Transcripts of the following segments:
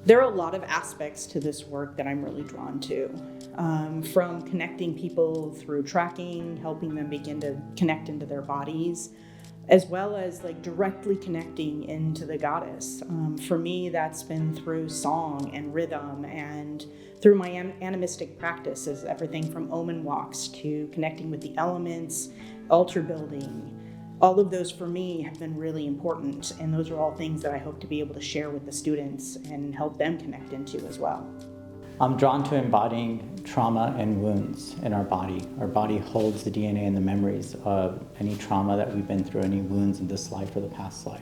There are a lot of aspects to this work that I'm really drawn to, from connecting people through tracking, helping them begin to connect into their bodies, as well as like directly connecting into the goddess. For me, that's been through song and rhythm and through my animistic practices, everything from omen walks to connecting with the elements, altar building. All of those for me have been really important, and those are all things that I hope to be able to share with the students and help them connect into as well. I'm drawn to embodying trauma and wounds in our body. Our body holds the DNA and the memories of any trauma that we've been through, any wounds in this life or the past life.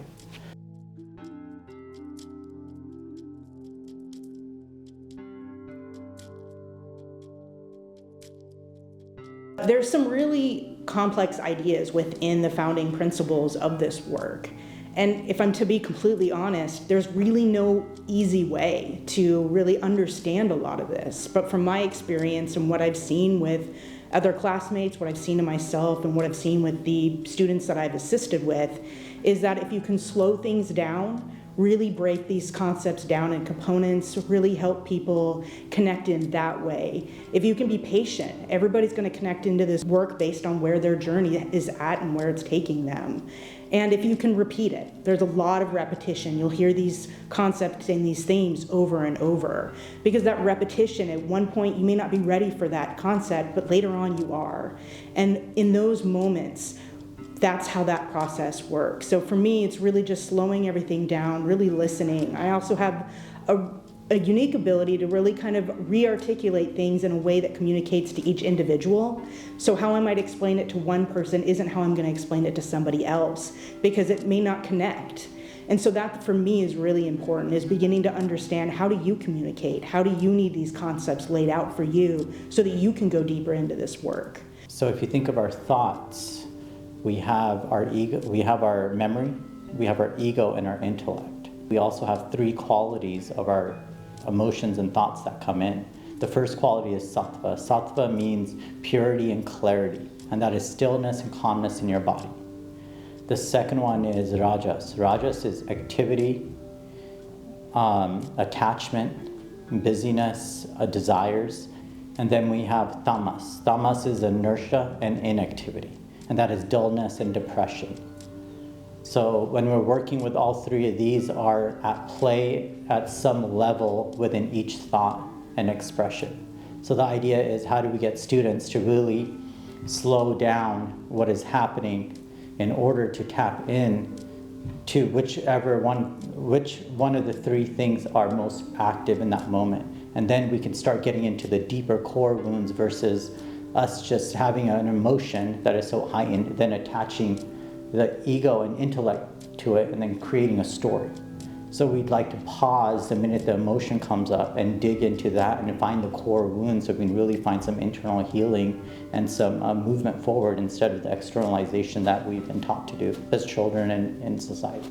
There's some really complex ideas within the founding principles of this work. And if I'm to be completely honest, there's really no easy way to really understand a lot of this. But from my experience and what I've seen with other classmates, what I've seen in myself, and what I've seen with the students that I've assisted with, is that if you can slow things down, really break these concepts down in components, really help people connect in that way. If you can be patient, everybody's going to connect into this work based on where their journey is at and where it's taking them. And if you can repeat it, there's a lot of repetition. You'll hear these concepts and these themes over and over, because that repetition, at one point you may not be ready for that concept, but later on you are. And in those moments, that's how that process works. So for me, it's really just slowing everything down, really listening. I also have a unique ability to really kind of re-articulate things in a way that communicates to each individual. So how I might explain it to one person isn't how I'm going to explain it to somebody else, because it may not connect. And so that for me is really important, is beginning to understand, how do you communicate? How do you need these concepts laid out for you so that you can go deeper into this work? So if you think of our thoughts, we have our ego, we have our memory, we have our ego, and our intellect. We also have three qualities of our emotions and thoughts that come in. The first quality is sattva. Sattva means purity and clarity, and that is stillness and calmness in your body. The second one is rajas. Rajas is activity, attachment, busyness, desires. And then we have tamas. Tamas is inertia and inactivity, and that is dullness and depression. So when we're working with all three of these are at play at some level within each thought and expression. So the idea is, how do we get students to really slow down what is happening in order to tap in to which one of the three things are most active in that moment. And then we can start getting into the deeper core wounds versus us just having an emotion that is so heightened, then attaching the ego and intellect to it and then creating a story. So we'd like to pause the minute the emotion comes up and dig into that and find the core wounds, so we can really find some internal healing and some movement forward instead of the externalization that we've been taught to do as children and in society.